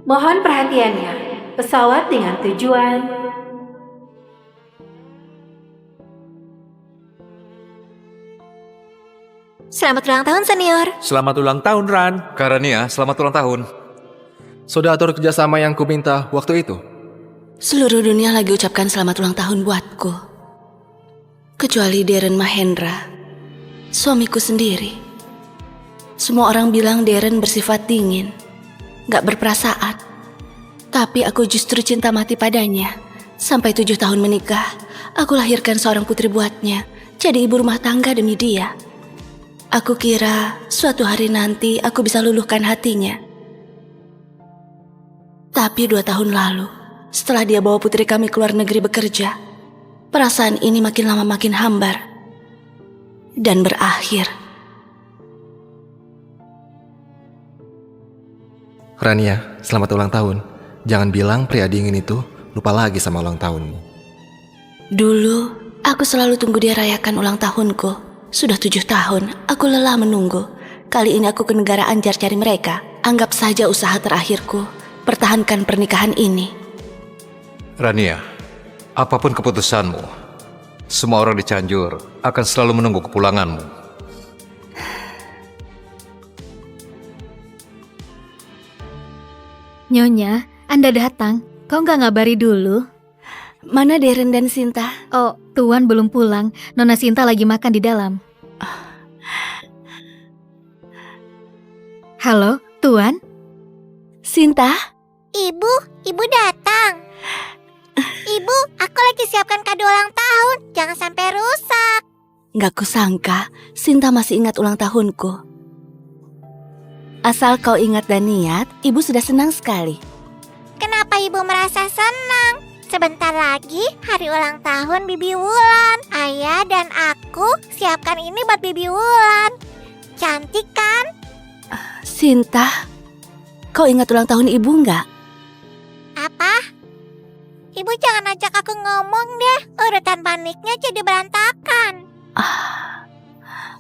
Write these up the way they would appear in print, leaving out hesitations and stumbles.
Mohon perhatiannya, pesawat dengan tujuan Selamat ulang tahun, senior. Selamat ulang tahun, Ran. Karania, selamat ulang tahun. Sudah atur kerjasama yang kuminta waktu itu. Seluruh dunia lagi ucapkan selamat ulang tahun buatku. Kecuali Darren Mahendra, suamiku sendiri. Semua orang bilang Darren bersifat dingin, gak berperasaan. Tapi aku justru cinta mati padanya. Sampai 7 tahun menikah, aku lahirkan seorang putri buatnya, jadi ibu rumah tangga demi dia. Aku kira suatu hari nanti aku bisa luluhkan hatinya. Tapi 2 tahun lalu, setelah dia bawa putri kami keluar negeri bekerja, perasaan ini makin lama makin hambar dan berakhir. Rania, selamat ulang tahun. Jangan bilang pria dingin itu lupa lagi sama ulang tahunmu. Dulu, aku selalu tunggu dia rayakan ulang tahunku. Sudah 7 tahun, aku lelah menunggu. Kali ini aku ke negara Anjar cari mereka. Anggap saja usaha terakhirku, pertahankan pernikahan ini. Rania, apapun keputusanmu, semua orang di Cianjur akan selalu menunggu kepulanganmu. Nyonya, Anda datang. Kau nggak ngabari dulu? Mana Darren dan Sinta? Oh, Tuan belum pulang. Nona Sinta lagi makan di dalam. Halo, Tuan? Sinta? Ibu datang. Ibu, aku lagi siapkan kado ulang tahun. Jangan sampai rusak. Gak kusangka, Sinta masih ingat ulang tahunku. Asal kau ingat dan niat, ibu sudah senang sekali. Kenapa ibu merasa senang? Sebentar lagi hari ulang tahun Bibi Wulan. Ayah dan aku siapkan ini buat Bibi Wulan. Cantik kan? Sinta, kau ingat ulang tahun ibu nggak? Apa? Ibu jangan ajak aku ngomong deh. Urutan paniknya jadi berantakan.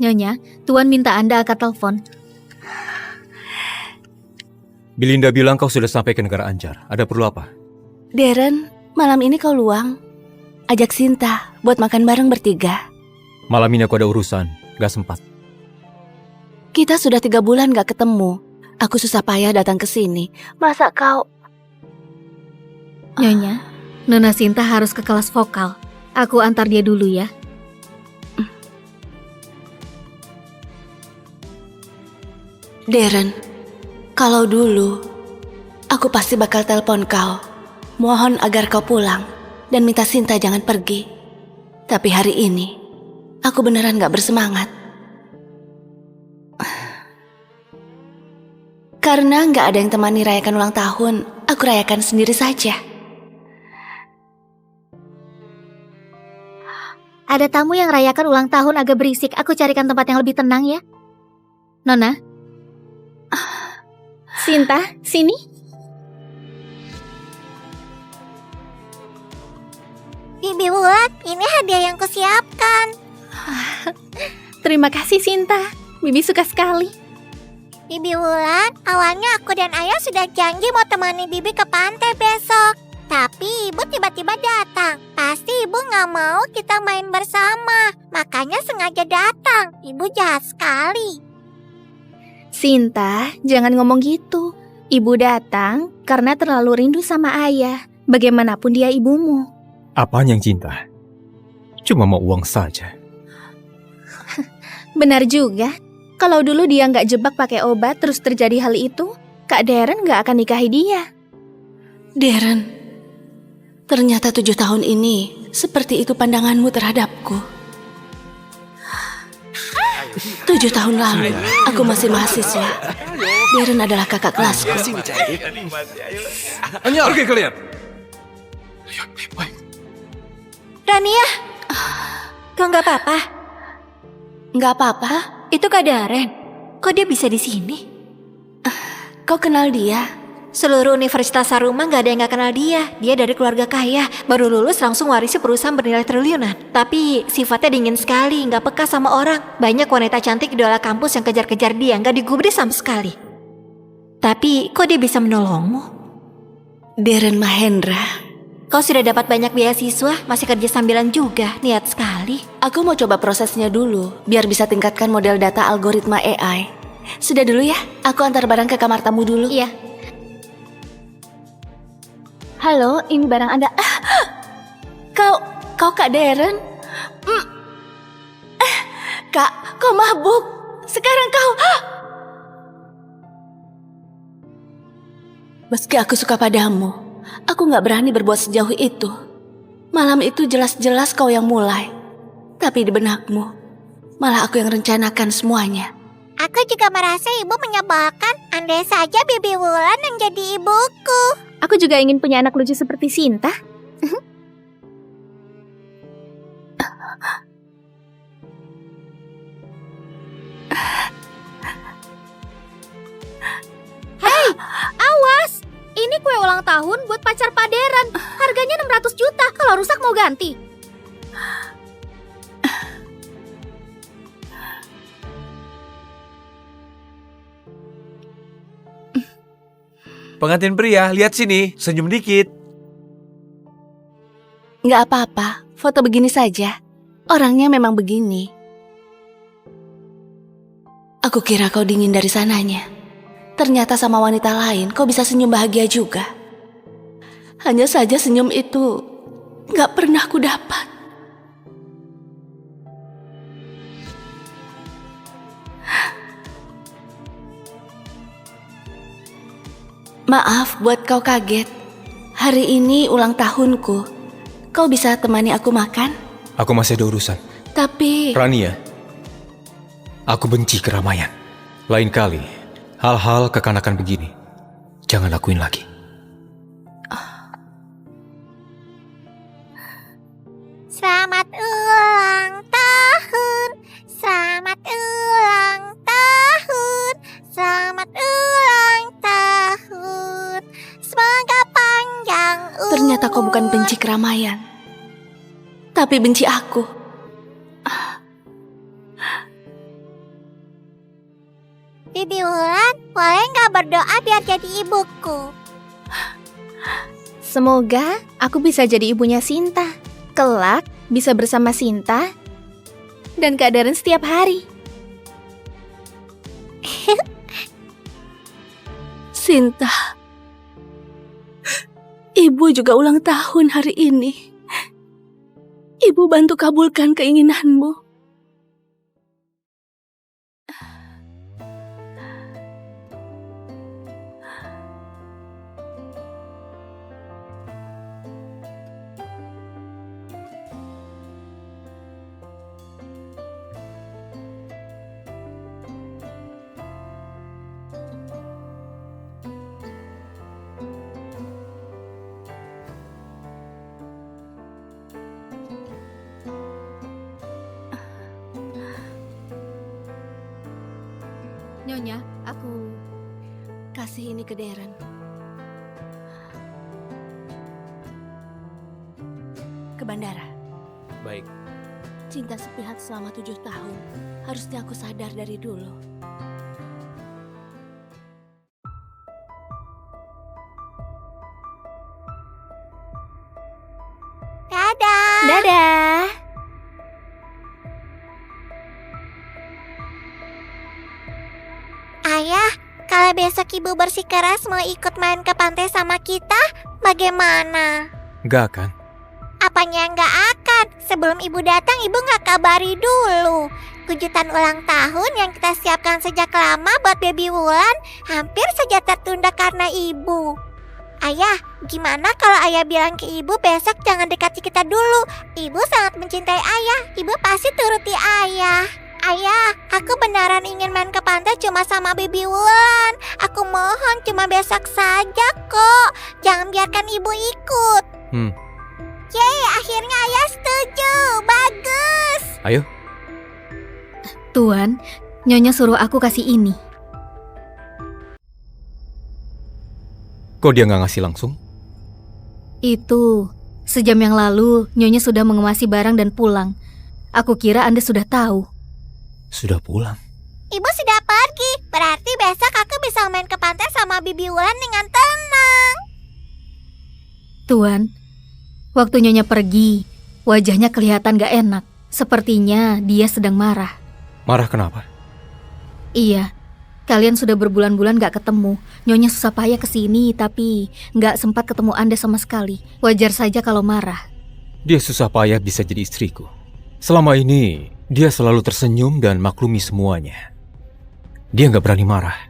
Nyonya, Tuan minta Anda angkat telepon. Belinda bilang kau sudah sampai ke negara Anjar. Ada perlu apa? Darren, malam ini kau luang. Ajak Sinta buat makan bareng bertiga. Malam ini aku ada urusan, gak sempat. Kita sudah 3 bulan gak ketemu. Aku susah payah datang ke sini. Masa kau... Nyonya, Nona Sinta harus ke kelas vokal. Aku antar dia dulu ya. Darren, kalau dulu, aku pasti bakal telepon kau. Mohon agar kau pulang dan minta Sinta jangan pergi. Tapi hari ini, aku beneran gak bersemangat. Karena gak ada yang temani rayakan ulang tahun, aku rayakan sendiri saja. Ada tamu yang rayakan ulang tahun agak berisik. Aku carikan tempat yang lebih tenang ya. Nona? Sinta, sini. Bibi Wulan, ini hadiah yang kusiapkan. Terima kasih Sinta. Bibi suka sekali. Bibi Wulan, awalnya aku dan ayah sudah janji mau temani Bibi ke pantai besok. Tapi ibu tiba-tiba datang. Pasti ibu gak mau kita main bersama. Makanya sengaja datang. Ibu jahat sekali. Sinta, jangan ngomong gitu. Ibu datang karena terlalu rindu sama ayah. Bagaimanapun dia ibumu. Apaan yang cinta? Cuma mau uang saja. Benar juga. Kalau dulu dia nggak jebak pakai obat terus terjadi hal itu, Kak Darren nggak akan nikahi dia. Darren, ternyata 7 tahun ini seperti itu pandanganmu terhadapku. 7 tahun lalu, aku masih mahasiswa. Darren adalah kakak kelasku. Pergi kalian. Rania, kau nggak apa-apa? Nggak apa-apa, Itu Kak Darren. Kok dia bisa di sini? kau kenal dia? Seluruh Universitas Saruma nggak ada yang nggak kenal dia. Dia dari keluarga kaya, baru lulus langsung warisi perusahaan bernilai triliunan. Tapi sifatnya dingin sekali, nggak peka sama orang. Banyak wanita cantik idola kampus yang kejar-kejar dia, nggak digubris sama sekali. Tapi kok dia bisa menolongmu? Darren Mahendra, Kau sudah dapat banyak beasiswa, masih kerja sambilan juga, niat sekali. aku mau coba prosesnya dulu, biar bisa tingkatkan model data algoritma AI. Sudah dulu ya, aku antar barang ke kamar tamu dulu. Iya. Halo, ini barang Anda. Kau Kak Darren? Kak, kau mabuk. Sekarang kau... Meski aku suka padamu, aku gak berani berbuat sejauh itu. Malam itu jelas-jelas kau yang mulai. Tapi di benakmu, malah aku yang rencanakan semuanya. Aku juga merasa ibu menyebalkan. Andai saja Bibi Wulan yang jadi ibuku. Aku juga ingin punya anak lucu seperti Sinta. Awas, ini kue ulang tahun buat pacar Pak Darren. Harganya 600 juta, kalau rusak mau ganti. Pengantin pria, lihat sini, senyum dikit. Gak apa-apa, foto begini saja. Orangnya memang begini. Aku kira kau dingin dari sananya. Ternyata sama wanita lain kau bisa senyum bahagia juga. Hanya saja senyum itu gak pernah ku dapat. Maaf buat kau kaget. Hari ini ulang tahunku. Kau bisa temani aku makan? Aku masih ada urusan. Tapi... Rania, aku benci keramaian. Lain kali, hal-hal kekanakan begini, jangan lakuin lagi. Selamat ulang tahun. Selamat ulang tahun. Selamat ulang tahun. Semoga panjang umur. Ternyata kau bukan benci keramaian, tapi benci aku. Bibi Wulan, boleh nggak berdoa biar jadi ibuku? Semoga aku bisa jadi ibunya Sinta. Kelak bisa bersama Sinta dan Kak Darren setiap hari. Sinta, ibu juga ulang tahun hari ini. Ibu bantu kabulkan keinginanmu. Nyonya, aku... Kasih ini ke Darren. Ke bandara. Baik. Cinta sepihak selama 7 tahun. Harusnya aku sadar dari dulu. Dadah. Dadah. Ayah, kalau besok ibu bersikeras mau ikut main ke pantai sama kita, bagaimana? Enggak kan? Apanya nggak akan? Sebelum ibu datang, ibu nggak kabari dulu. Kejutan ulang tahun yang kita siapkan sejak lama buat Baby Wulan hampir saja tertunda karena ibu. Ayah, gimana kalau ayah bilang ke ibu besok jangan dekati kita dulu? Ibu sangat mencintai ayah, ibu pasti turuti ayah. Ayah, aku beneran ingin main ke pantai cuma sama Baby Wulan. Aku mohon cuma besok saja kok. Jangan biarkan ibu ikut. Yeay, akhirnya ayah setuju. Bagus. Ayo. Tuan, Nyonya suruh aku kasih ini. Kok dia nggak ngasih langsung? Itu, sejam yang lalu Nyonya sudah mengemasi barang dan pulang. Aku kira Anda sudah tahu. Sudah pulang. Ibu sudah pergi. Berarti besok aku bisa main ke pantai sama Bibi Wulan dengan tenang. Tuan, waktu Nyonya pergi, wajahnya kelihatan gak enak. Sepertinya dia sedang marah. Marah kenapa? Iya, kalian sudah berbulan-bulan gak ketemu. Nyonya susah payah kesini, tapi gak sempat ketemu Anda sama sekali. Wajar saja kalau marah. Dia susah payah bisa jadi istriku. Selama ini, dia selalu tersenyum dan maklumi semuanya. Dia gak berani marah.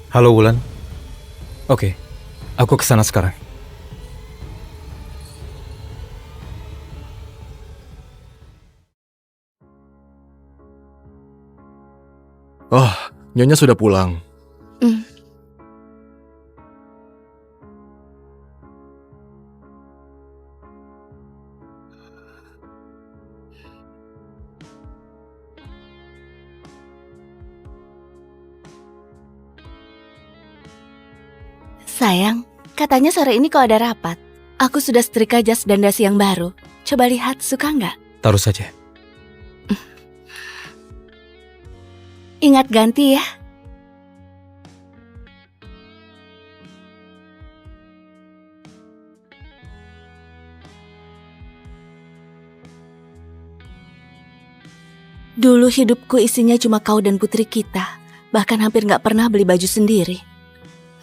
Halo Wulan. Oke, aku kesana sekarang. Oh, Nyonya sudah pulang. Sayang, katanya sore ini kau ada rapat. Aku sudah setrika jas dan dasi yang baru. Coba lihat, suka nggak? Taruh saja. Ingat ganti ya. Dulu hidupku isinya cuma kau dan putri kita. Bahkan hampir nggak pernah beli baju sendiri.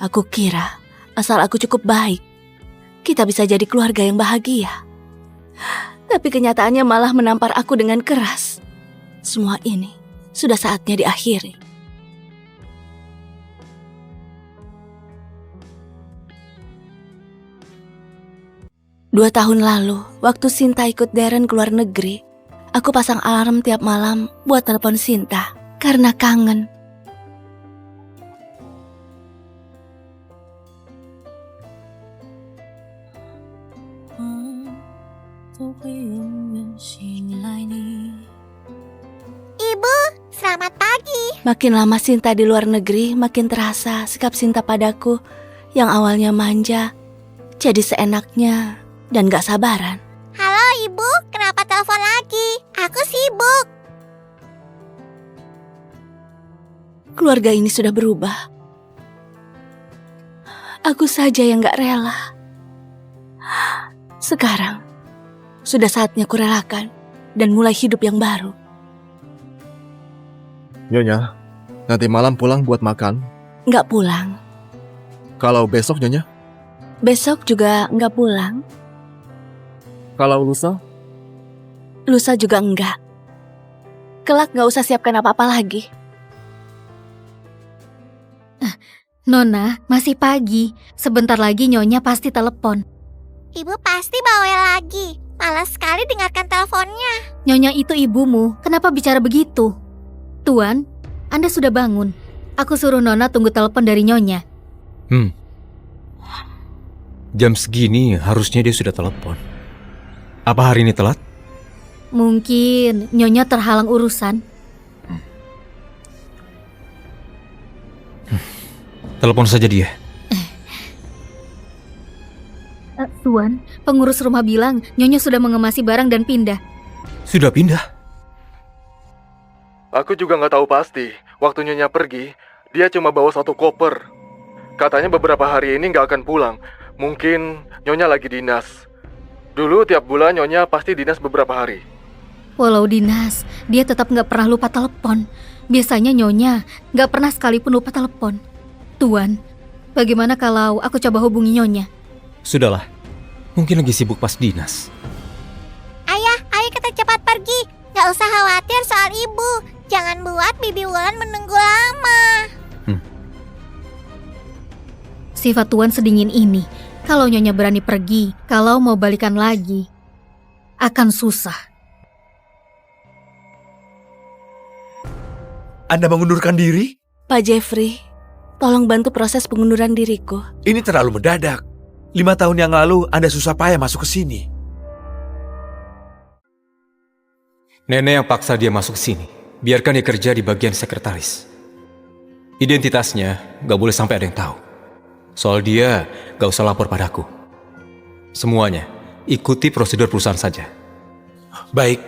Aku kira asal aku cukup baik, kita bisa jadi keluarga yang bahagia. Tapi kenyataannya malah menampar aku dengan keras. Semua ini sudah saatnya diakhiri. Dua tahun lalu, waktu Sinta ikut Darren ke luar negeri, aku pasang alarm tiap malam buat telepon Sinta karena kangen. Ibu, selamat pagi. Makin lama Sinta di luar negeri, makin terasa sikap Sinta padaku yang awalnya manja, jadi seenaknya dan gak sabaran. Halo ibu, kenapa telepon lagi? Aku sibuk. Keluarga ini sudah berubah. Aku saja yang gak rela. Sekarang, sudah saatnya kurelakan dan mulai hidup yang baru. Nyonya, nanti malam pulang buat makan. Gak pulang. Kalau besok Nyonya? Besok juga gak pulang. Kalau lusa? Lusa juga enggak. Kelak gak usah siapkan apa-apa lagi. Nona, masih pagi. Sebentar lagi Nyonya pasti telepon. Ibu pasti bawel lagi. Malas sekali dengarkan teleponnya. Nyonya itu ibumu, kenapa bicara begitu? Tuan, Anda sudah bangun. Aku suruh Nona tunggu telepon dari Nyonya. Jam segini harusnya dia sudah telepon. Apa hari ini telat? Mungkin Nyonya terhalang urusan. Telepon saja dia. Tuan, pengurus rumah bilang Nyonya sudah mengemasi barang dan pindah. Sudah pindah? Aku juga nggak tahu pasti. Waktu Nyonya pergi, dia cuma bawa 1 koper. Katanya beberapa hari ini nggak akan pulang. Mungkin Nyonya lagi dinas. Dulu tiap bulan Nyonya pasti dinas beberapa hari. Walau dinas, dia tetap nggak pernah lupa telepon. Biasanya Nyonya nggak pernah sekalipun lupa telepon. Tuan, bagaimana kalau aku coba hubungi Nyonya? Sudahlah, mungkin lagi sibuk pas dinas. Ayah, ayo kita cepat pergi. Gak usah khawatir soal ibu. Jangan buat Bibi Wulan menunggu lama. Sifat Tuan sedingin ini. Kalau Nyonya berani pergi, kalau mau balikan lagi, akan susah. Anda mengundurkan diri? Pak Jeffrey, tolong bantu proses pengunduran diriku. Ini terlalu mendadak. 5 tahun yang lalu Anda susah payah masuk ke sini. Nenek yang paksa dia masuk ke sini. biarkan dia kerja di bagian sekretaris. Identitasnya gak boleh sampai ada yang tahu. Soal dia, gak usah lapor padaku. Semuanya, ikuti prosedur perusahaan saja. Baik.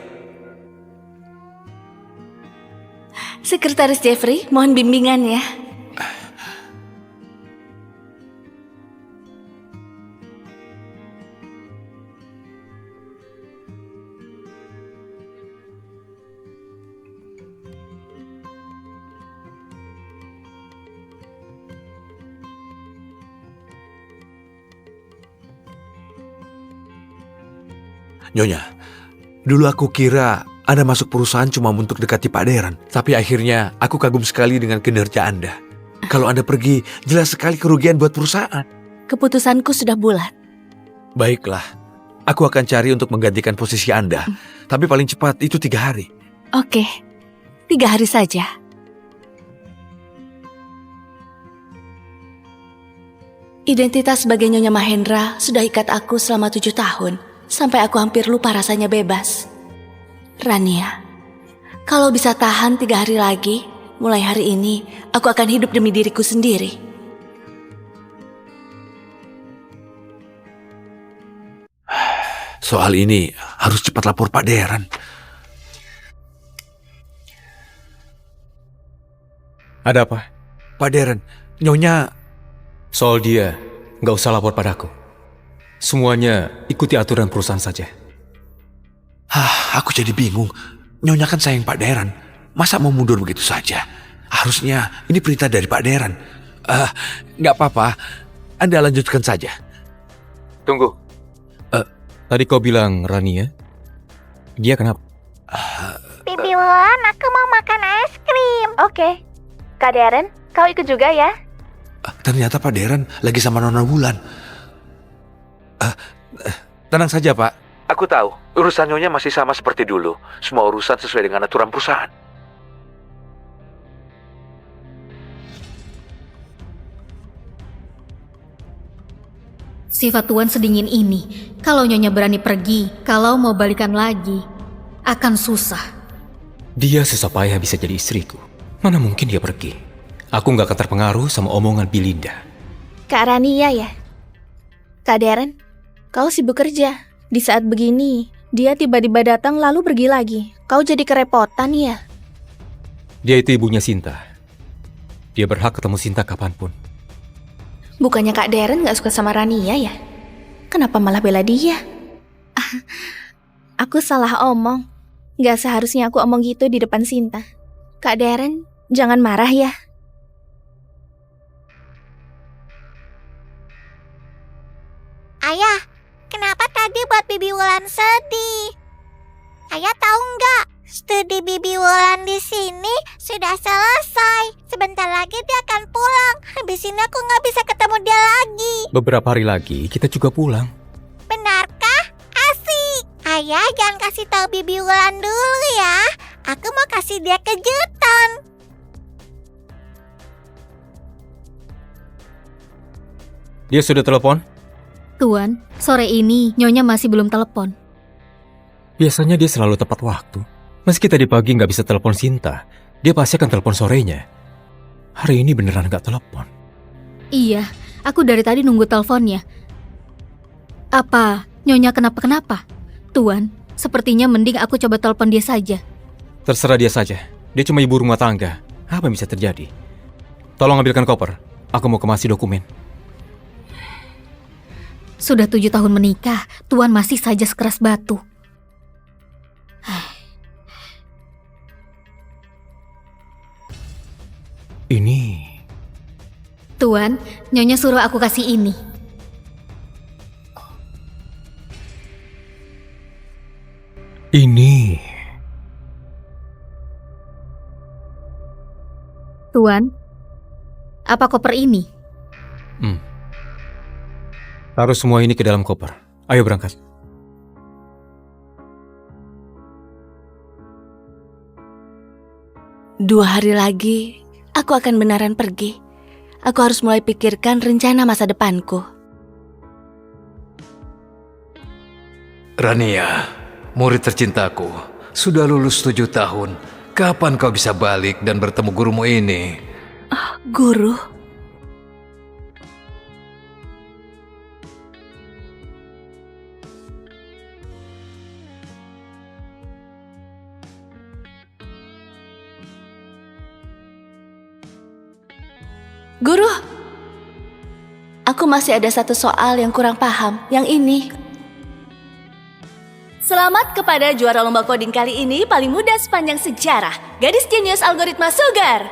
Sekretaris Jeffrey, mohon bimbingan ya. Nyonya, dulu aku kira Anda masuk perusahaan cuma untuk dekati Pak Deren. Tapi akhirnya aku kagum sekali dengan kinerja Anda. Kalau Anda pergi, jelas sekali kerugian buat perusahaan. Keputusanku sudah bulat. Baiklah, aku akan cari untuk menggantikan posisi Anda. Tapi paling cepat itu 3 hari. Oke, 3 hari saja. Identitas sebagai Nyonya Mahendra sudah ikat aku selama 7 tahun. Sampai aku hampir lupa rasanya bebas. Rania, kalau bisa tahan 3 hari lagi, mulai hari ini aku akan hidup demi diriku sendiri. Soal ini harus cepat lapor Pak Deren. Ada apa? Pak Deren, Nyonya... Soal dia, gak usah lapor padaku. Semuanya ikuti aturan perusahaan saja. Aku jadi bingung. Nyonya kan sayang Pak Deren. Masa mau mundur begitu saja? Harusnya ini perintah dari Pak Deren. Nggak apa-apa. Anda lanjutkan saja. Tunggu. Tadi kau bilang Rania. Dia kenapa? Bibi Wulan, aku mau makan es krim. Oke. Kak Deren, kau ikut juga ya? Ternyata Pak Deren lagi sama Nona Wulan. Tenang saja, Pak. Aku tahu, urusan Nyonya masih sama seperti dulu. Semua urusan sesuai dengan aturan perusahaan. Sifat Tuan sedingin ini. Kalau Nyonya berani pergi, kalau mau balikan lagi, akan susah. Dia susah payah bisa jadi istriku. Mana mungkin dia pergi? Aku gak akan terpengaruh sama omongan Bilinda. Kak Rania ya? Kak Deren, kau sibuk kerja. Di saat begini, dia tiba-tiba datang lalu pergi lagi. Kau jadi kerepotan ya? Dia itu ibunya Sinta. Dia berhak ketemu Sinta kapanpun. Bukannya Kak Deren gak suka sama Rania ya? Kenapa malah bela dia? Aku salah omong. Gak seharusnya aku omong gitu di depan Sinta. Kak Deren, jangan marah ya. Ayah, kenapa tadi buat Bibi Wulan sedih? Ayah tahu nggak? Studi Bibi Wulan di sini sudah selesai. Sebentar lagi dia akan pulang. Habis ini aku nggak bisa ketemu dia lagi. Beberapa hari lagi kita juga pulang. Benarkah? Asik. Ayah jangan kasih tahu Bibi Wulan dulu ya. Aku mau kasih dia kejutan. Dia sudah telepon? Tuan, sore ini Nyonya masih belum telepon. Biasanya dia selalu tepat waktu. Meski tadi pagi nggak bisa telepon Sinta, dia pasti akan telepon sorenya. Hari ini beneran nggak telepon. Iya, aku dari tadi nunggu teleponnya. Apa Nyonya kenapa-kenapa? Tuan, sepertinya mending aku coba telepon dia saja. Terserah dia saja. Dia cuma ibu rumah tangga. Apa yang bisa terjadi? Tolong ambilkan koper. Aku mau kemasi dokumen. Sudah 7 tahun menikah, Tuan masih saja sekeras batu. Ini... Tuan, Nyonya suruh aku kasih ini. Ini... Tuan, apa koper ini? Taruh semua ini ke dalam koper. Ayo berangkat. Dua hari lagi, aku akan beneran pergi. Aku harus mulai pikirkan rencana masa depanku. Rania, murid tercintaku, sudah lulus 7 tahun. Kapan kau bisa balik dan bertemu gurumu ini? Guru, Guru, aku masih ada satu soal yang kurang paham. Yang ini. Selamat kepada juara lomba coding kali ini paling muda sepanjang sejarah. Gadis jenius algoritma Sugar.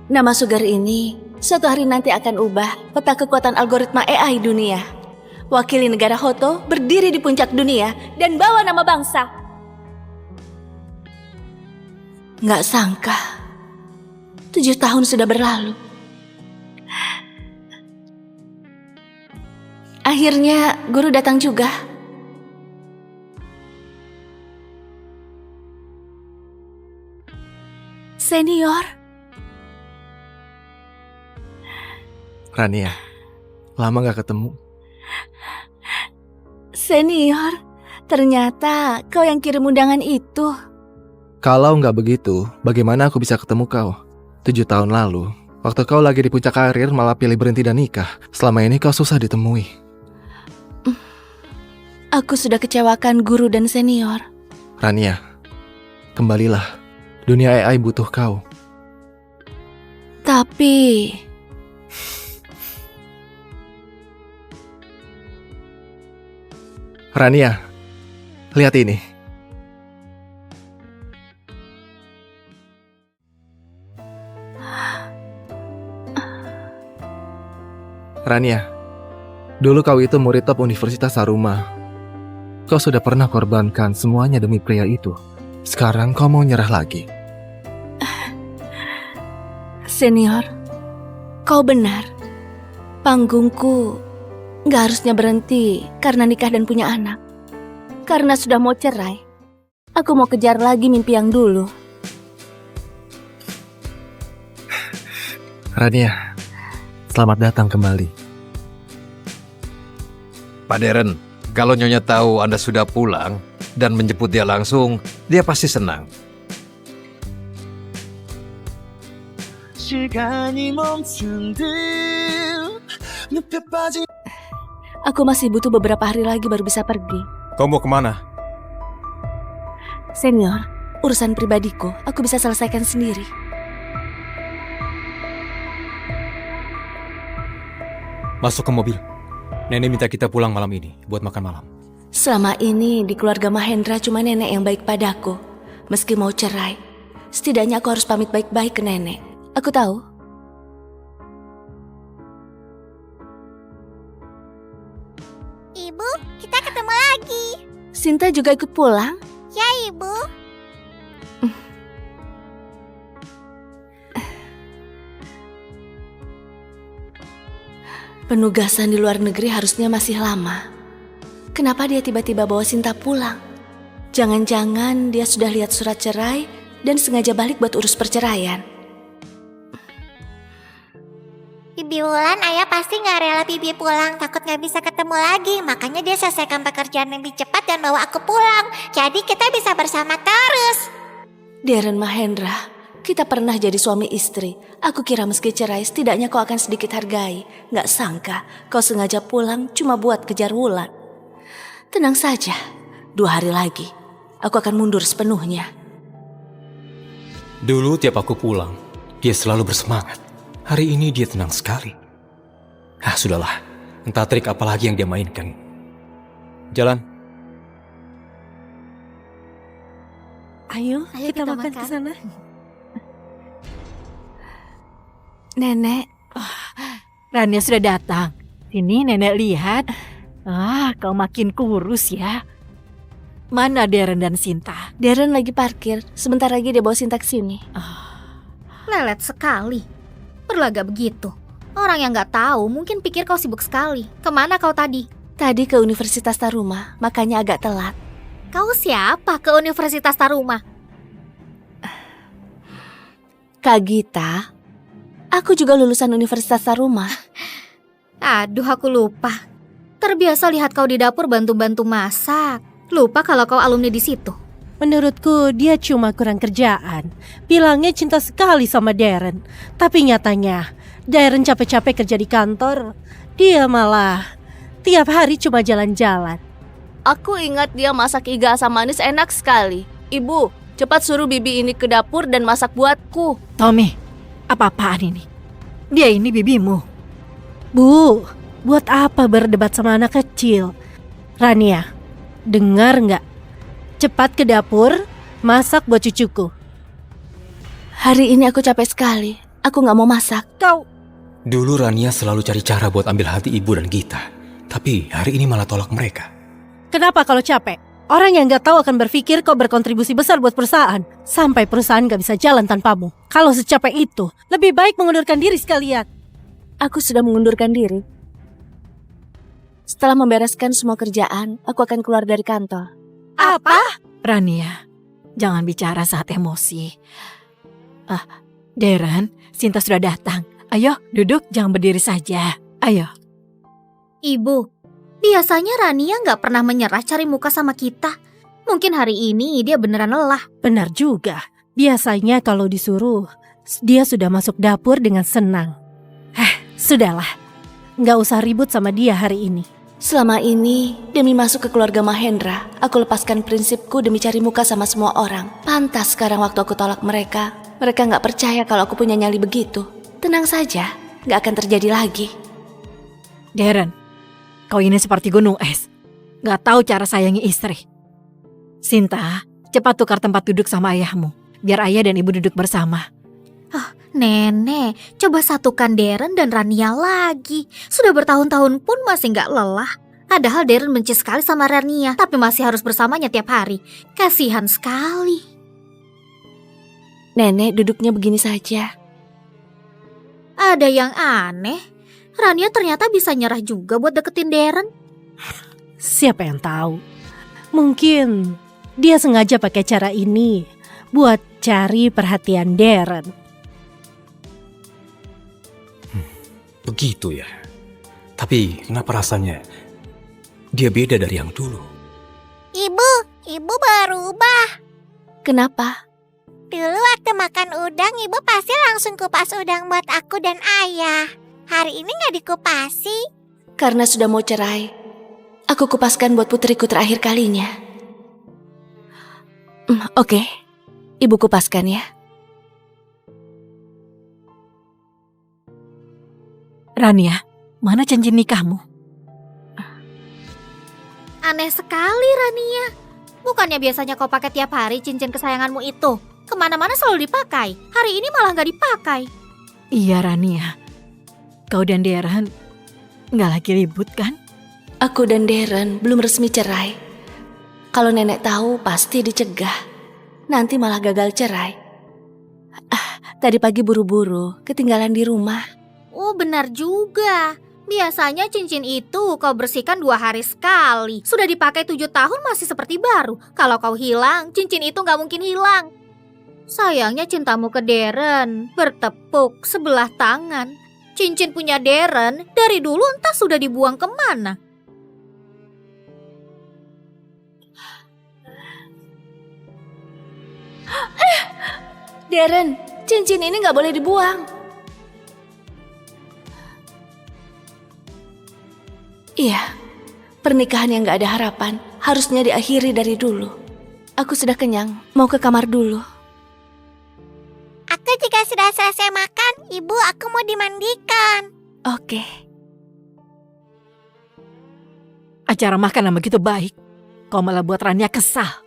Nama Sugar ini suatu hari nanti akan ubah peta kekuatan algoritma AI dunia. Wakili negara Hoto berdiri di puncak dunia dan bawa nama bangsa. Nggak sangka. 7 tahun sudah berlalu. Akhirnya guru datang juga. Senior. Rania, lama gak ketemu. Senior, ternyata kau yang kirim undangan itu. Kalau nggak begitu, bagaimana aku bisa ketemu kau? 7 tahun lalu, waktu kau lagi di puncak karir malah pilih berhenti dan nikah. Selama ini kau susah ditemui. Aku sudah kecewakan guru dan senior. Rania, kembalilah. Dunia AI butuh kau. Tapi... Rania, lihat ini. Rania, dulu kau itu murid top Universitas Saruma. Kau sudah pernah korbankan semuanya demi pria itu. Sekarang kau mau nyerah lagi. Senior, kau benar. Panggungku gak harusnya berhenti karena nikah dan punya anak. Karena sudah mau cerai, aku mau kejar lagi mimpi yang dulu. Rania, selamat datang kembali. Pak Deren, kalau Nyonya tahu Anda sudah pulang dan menjemput dia langsung, dia pasti senang. Aku masih butuh beberapa hari lagi baru bisa pergi. Kau mau kemana? Senior, urusan pribadiku aku bisa selesaikan sendiri. Masuk ke mobil. Nenek minta kita pulang malam ini buat makan malam. Selama ini di keluarga Mahendra cuma nenek yang baik padaku. Meski mau cerai, setidaknya aku harus pamit baik-baik ke nenek. Aku tahu. Ibu, kita ketemu lagi. Sinta juga ikut pulang? Ya, Ibu. Penugasan di luar negeri harusnya masih lama. Kenapa dia tiba-tiba bawa Sinta pulang? Jangan-jangan dia sudah lihat surat cerai dan sengaja balik buat urus perceraian. Bibi Wulan, ayah pasti gak rela Bibi pulang. Takut gak bisa ketemu lagi. Makanya dia selesaikan pekerjaan lebih cepat dan bawa aku pulang. Jadi kita bisa bersama terus. Deren Mahendra, kita pernah jadi suami istri. Aku kira meski cerai setidaknya kau akan sedikit hargai. Gak sangka kau sengaja pulang cuma buat kejar Wulan. Tenang saja, 2 hari lagi aku akan mundur sepenuhnya. Dulu tiap aku pulang, dia selalu bersemangat. Hari ini dia tenang sekali. Sudahlah. Entah trik apa lagi yang dia mainkan. Jalan. Ayo kita makan ke sana. Nenek. Rania sudah datang. Sini nenek lihat. Kau makin kurus ya. Mana Deren dan Sinta? Deren lagi parkir. Sebentar lagi dia bawa Sinta ke sini. Lelet sekali. Perlu agak begitu. Orang yang gak tahu mungkin pikir kau sibuk sekali. Kemana kau tadi? Tadi ke Universitas Taruma, makanya agak telat. Kau siapa ke Universitas Taruma? Kak Gita, aku juga lulusan Universitas Taruma. Aduh, aku lupa. Terbiasa lihat kau di dapur bantu-bantu masak. Lupa kalau kau alumni di situ. Menurutku dia cuma kurang kerjaan. Bilangnya cinta sekali sama Darren. Tapi nyatanya Darren capek-capek kerja di kantor. Dia malah tiap hari cuma jalan-jalan. Aku ingat dia masak iga asam manis enak sekali. Ibu, cepat suruh bibi ini ke dapur dan masak buatku. Tommy, apa-apaan ini? Dia ini bibimu. Bu, buat apa berdebat sama anak kecil? Rania, dengar nggak? Cepat ke dapur, masak buat cucuku. Hari ini aku capek sekali. Aku nggak mau masak. Kau... Dulu Rania selalu cari cara buat ambil hati ibu dan Gita. Tapi hari ini malah tolak mereka. Kenapa kalau capek? Orang yang nggak tahu akan berpikir kau berkontribusi besar buat perusahaan. Sampai perusahaan nggak bisa jalan tanpamu. Kalau secapek itu, lebih baik mengundurkan diri sekalian. Aku sudah mengundurkan diri. Setelah membereskan semua kerjaan, aku akan keluar dari kantor. Apa? Rania, jangan bicara saat emosi. Darren, Sinta sudah datang. Ayo, duduk, jangan berdiri saja. Ayo. Ibu, biasanya Rania nggak pernah menyerah cari muka sama kita. Mungkin hari ini dia beneran lelah. Benar juga. Biasanya kalau disuruh, dia sudah masuk dapur dengan senang. Sudahlah. Nggak usah ribut sama dia hari ini. Selama ini, demi masuk ke keluarga Mahendra, aku lepaskan prinsipku demi cari muka sama semua orang. Pantas sekarang waktu aku tolak mereka nggak percaya kalau aku punya nyali begitu. Tenang saja, nggak akan terjadi lagi. Darren, kau ini seperti gunung es. Nggak tahu cara sayangi istri. Sinta, cepat tukar tempat duduk sama ayahmu. Biar ayah dan ibu duduk bersama. Nenek, coba satukan Darren dan Rania lagi. Sudah bertahun-tahun pun masih nggak lelah. Padahal Darren benci sekali sama Rania, tapi masih harus bersamanya tiap hari. Kasihan sekali. Nenek duduknya begini saja. Ada yang aneh. Rania ternyata bisa nyerah juga buat deketin Darren. Siapa yang tahu? Mungkin dia sengaja pakai cara ini buat cari perhatian Darren. Begitu ya. Tapi kenapa rasanya dia beda dari yang dulu? Ibu berubah. Kenapa? Dulu waktu makan udang, ibu pasti langsung kupas udang buat aku dan ayah. Hari ini nggak dikupasi. Karena sudah mau cerai, aku kupaskan buat putriku terakhir kalinya. Oke, ibu kupaskan ya. Rania, mana cincin nikahmu? Aneh sekali Rania. Bukannya biasanya kau pakai tiap hari cincin kesayanganmu itu? Kemana-mana selalu dipakai. Hari ini malah nggak dipakai. Iya Rania. Kau dan Darren nggak lagi ribut kan? Aku dan Darren belum resmi cerai. Kalau nenek tahu pasti dicegah. Nanti malah gagal cerai. Tadi pagi buru-buru, ketinggalan di rumah. Oh benar juga. Biasanya cincin itu kau bersihkan 2 hari sekali. Sudah dipakai 7 tahun masih seperti baru. Kalau kau hilang, cincin itu nggak mungkin hilang. Sayangnya cintamu ke Darren bertepuk sebelah tangan. Cincin punya Darren dari dulu entah sudah dibuang kemana. Darren, cincin ini nggak boleh dibuang. Iya, pernikahan yang gak ada harapan harusnya diakhiri dari dulu. Aku sudah kenyang, mau ke kamar dulu. Aku juga sudah selesai makan. Ibu, aku mau dimandikan. Oke. Acara makan yang begitu baik, kau malah buat Rania kesal.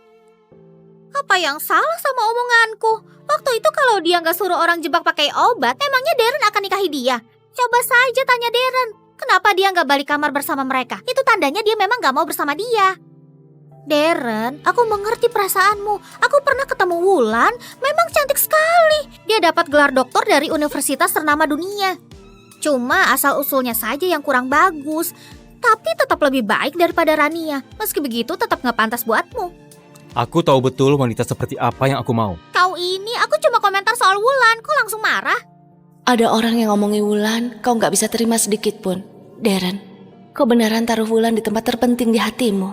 Apa yang salah sama omonganku? Waktu itu kalau dia nggak suruh orang jebak pakai obat, emangnya Darren akan nikahi dia? Coba saja tanya Darren. Kenapa dia nggak balik kamar bersama mereka? Itu tandanya dia memang nggak mau bersama dia. Darren, aku mengerti perasaanmu. Aku pernah ketemu Wulan, memang cantik sekali. Dia dapat gelar doktor dari universitas ternama dunia. Cuma asal-usulnya saja yang kurang bagus. Tapi tetap lebih baik daripada Rania. Meski begitu tetap nggak pantas buatmu. Aku tahu betul wanita seperti apa yang aku mau. Kau ini, aku cuma komentar soal Wulan. Kok langsung marah? Ada orang yang ngomongin Wulan, kau gak bisa terima sedikit pun. Darren, kau beneran taruh Wulan di tempat terpenting di hatimu.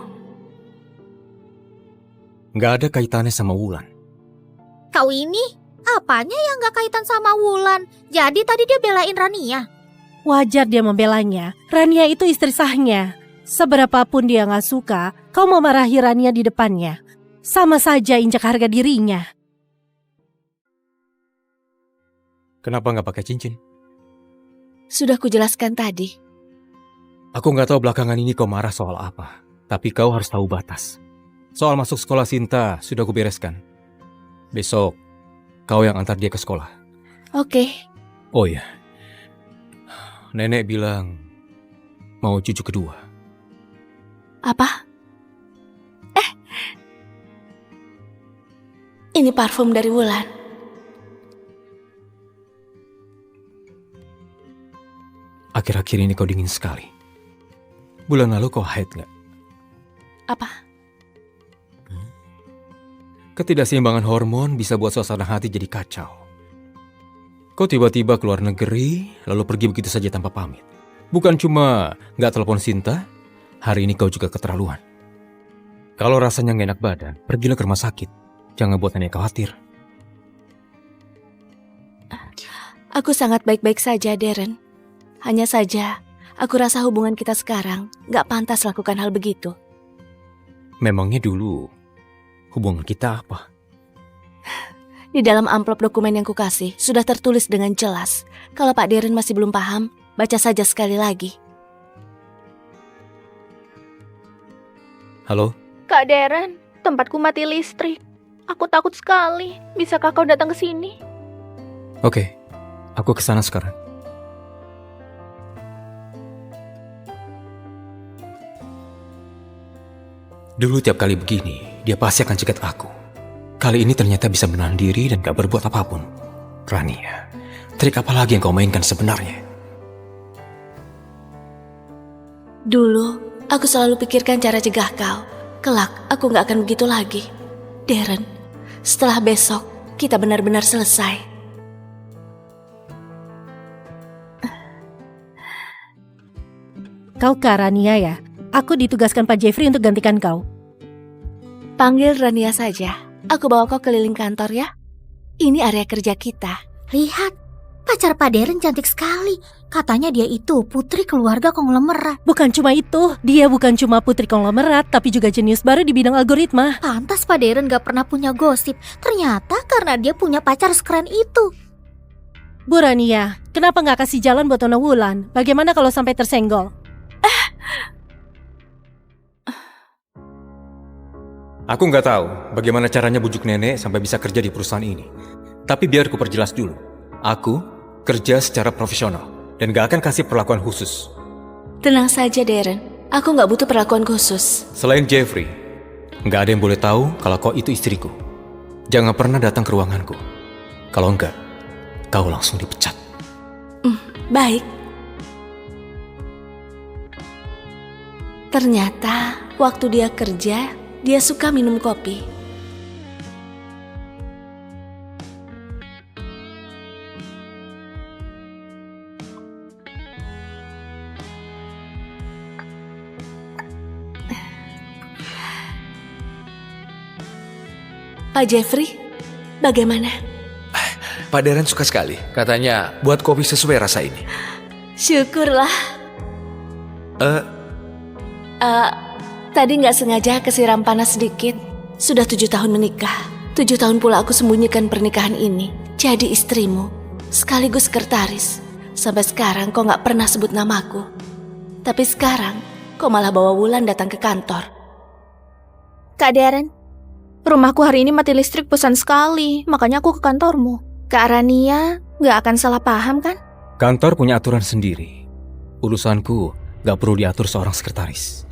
Nggak ada kaitannya sama Wulan. Kau ini, apanya yang gak kaitan sama Wulan? Jadi tadi dia belain Rania. Wajar dia membelanya. Rania itu istri sahnya. Seberapapun dia gak suka, kau memarahi Rania di depannya. Sama saja injak harga dirinya. Kenapa nggak pakai cincin? Sudah kujelaskan tadi. Aku nggak tahu belakangan ini kau marah soal apa. Tapi kau harus tahu batas. Soal masuk sekolah Sinta sudah kubereskan. Besok, kau yang antar dia ke sekolah. Oke. Oh ya, nenek bilang mau cucu kedua. Apa? Ini parfum dari Wulan. Akhir-akhir ini kau dingin sekali. Bulan lalu kau haid nggak? Apa? Ketidakseimbangan hormon bisa buat suasana hati jadi kacau. Kau tiba-tiba keluar negeri, lalu pergi begitu saja tanpa pamit. Bukan cuma nggak telepon Sinta, hari ini kau juga keterlaluan. Kalau rasanya nggak enak badan, pergilah ke rumah sakit. Jangan buat nenek khawatir. Aku sangat baik-baik saja, Darren. Hanya saja, aku rasa hubungan kita sekarang nggak pantas lakukan hal begitu. Memangnya dulu hubungan kita apa? Di dalam amplop dokumen yang kukasih sudah tertulis dengan jelas. Kalau Pak Darren masih belum paham, baca saja sekali lagi. Halo? Kak Darren, tempatku mati listrik. Aku takut sekali. Bisakah kau datang ke sini? Oke, aku kesana sekarang. Dulu tiap kali begini, dia pasti akan cegat aku. Kali ini ternyata bisa menahan diri dan gak berbuat apapun. Rania, trik apa lagi yang kau mainkan sebenarnya? Dulu, aku selalu pikirkan cara cegah kau. Kelak, aku gak akan begitu lagi. Darren, setelah besok, kita benar-benar selesai. Kau ke Rania ya? Aku ditugaskan Pak Jeffrey untuk gantikan kau. Panggil Rania saja. Aku bawa kau keliling kantor ya. Ini area kerja kita. Lihat, pacar Pak Darren cantik sekali. Katanya dia itu putri keluarga konglomerat. Bukan cuma itu, dia bukan cuma putri konglomerat, tapi juga jenius baru di bidang algoritma. Pantas Pak Darren gak pernah punya gosip. Ternyata karena dia punya pacar sekeren itu. Bu Rania, kenapa gak kasih jalan buat Nona Wulan? Bagaimana kalau sampai tersenggol? Aku nggak tahu bagaimana caranya bujuk nenek sampai bisa kerja di perusahaan ini. Tapi biar ku perjelas dulu. Aku kerja secara profesional dan gak akan kasih perlakuan khusus. Tenang saja, Darren. Aku nggak butuh perlakuan khusus. Selain Jeffrey, nggak ada yang boleh tahu kalau kau itu istriku. Jangan pernah datang ke ruanganku. Kalau enggak, kau langsung dipecat. Baik. Ternyata waktu dia kerja, dia suka minum kopi. Pak Jeffrey, bagaimana? Pak Darren suka sekali. Katanya buat kopi sesuai rasa ini. Syukurlah. Tadi nggak sengaja kesiram panas sedikit. Sudah 7 tahun menikah. 7 tahun pula aku sembunyikan pernikahan ini. Jadi istrimu, sekaligus sekretaris. Sampai sekarang kau nggak pernah sebut namaku. Tapi sekarang, kau malah bawa Wulan datang ke kantor. Kak Darren, rumahku hari ini mati listrik bosan sekali. Makanya aku ke kantormu. Kak Rania nggak akan salah paham kan? Kantor punya aturan sendiri. Urusanku nggak perlu diatur seorang sekretaris.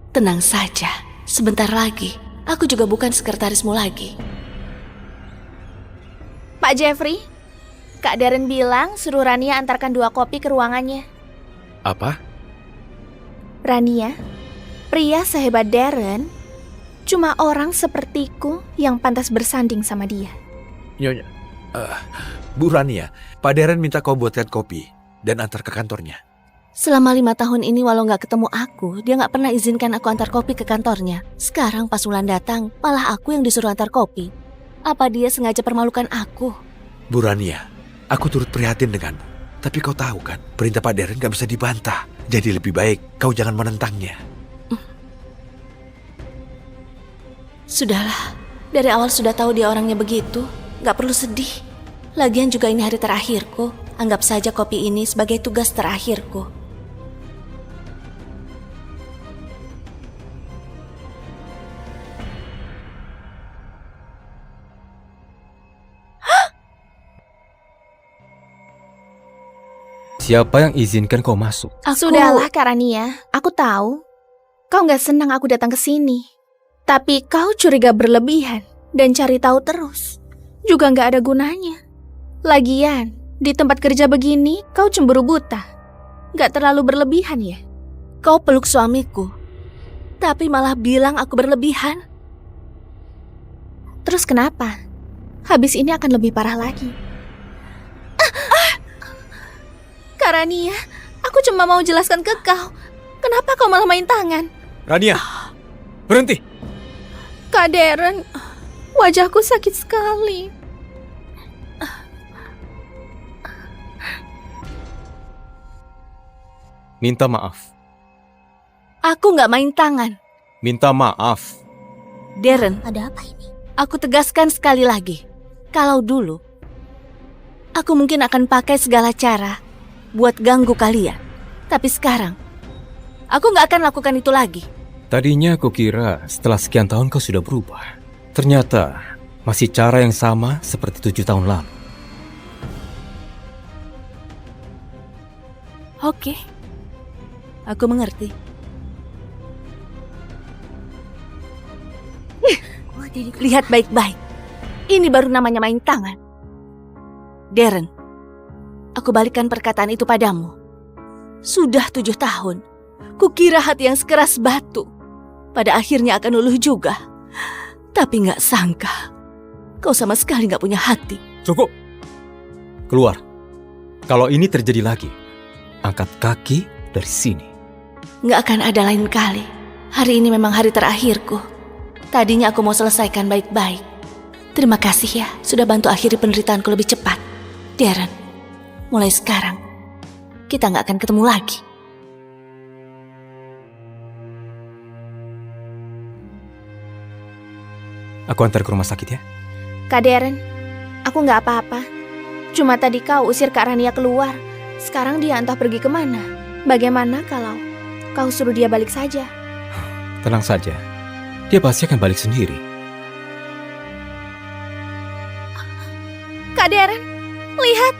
Tenang saja, sebentar lagi, aku juga bukan sekretarismu lagi. Pak Jeffrey, Kak Darren bilang suruh Rania antarkan 2 kopi ke ruangannya. Apa? Rania, pria sehebat Darren, cuma orang sepertiku yang pantas bersanding sama dia. Nyonya, Bu Rania, Pak Darren minta kau buatkan kopi dan antar ke kantornya. Selama 5 tahun ini walau nggak ketemu aku, dia nggak pernah izinkan aku antar kopi ke kantornya. Sekarang pas Wulan datang, malah aku yang disuruh antar kopi. Apa dia sengaja permalukan aku? Bu Rania, aku turut prihatin denganmu. Tapi kau tahu kan, perintah Pak Darren gak bisa dibantah. Jadi lebih baik kau jangan menentangnya. Sudahlah, dari awal sudah tahu dia orangnya begitu. Nggak perlu sedih. Lagian juga ini hari terakhirku. Anggap saja kopi ini sebagai tugas terakhirku. Siapa yang izinkan kau masuk? Sudahlah, Kak Rania. Aku tahu. Kau nggak senang aku datang ke sini. Tapi kau curiga berlebihan dan cari tahu terus. Juga nggak ada gunanya. Lagian, di tempat kerja begini, kau cemburu buta. Nggak terlalu berlebihan ya? Kau peluk suamiku, tapi malah bilang aku berlebihan. Terus kenapa? Habis ini akan lebih parah lagi. Kak Rania, aku cuma mau jelaskan ke kau. Kenapa kau malah main tangan? Rania, berhenti. Kak Darren, wajahku sakit sekali. Minta maaf. Aku nggak main tangan. Minta maaf. Darren, Ada apa ini? aku tegaskan sekali lagi. Kalau dulu, aku mungkin akan pakai segala cara buat ganggu kalian. Tapi sekarang, aku nggak akan lakukan itu lagi. Tadinya aku kira setelah sekian tahun kau sudah berubah. Ternyata masih cara yang sama seperti 7 tahun lalu. Oke, aku mengerti. Lihat baik-baik. Ini baru namanya main tangan. Darren, aku balikan perkataan itu padamu. Sudah 7 tahun, kukira hati yang sekeras batu pada akhirnya akan luluh juga. Tapi gak sangka, kau sama sekali gak punya hati. Cukup. Keluar. Kalau ini terjadi lagi, angkat kaki dari sini. Gak akan ada lain kali. Hari ini memang hari terakhirku. Tadinya aku mau selesaikan baik-baik. Terima kasih ya, sudah bantu akhiri penderitaanku lebih cepat. Darren, mulai sekarang, kita gak akan ketemu lagi. Aku antar ke rumah sakit ya. Kak Darren, aku nggak apa-apa. Cuma tadi kau usir Kak Rania keluar. Sekarang dia entah pergi kemana. Bagaimana kalau kau suruh dia balik saja? Tenang saja. Dia pasti akan balik sendiri. Kak Darren, lihat.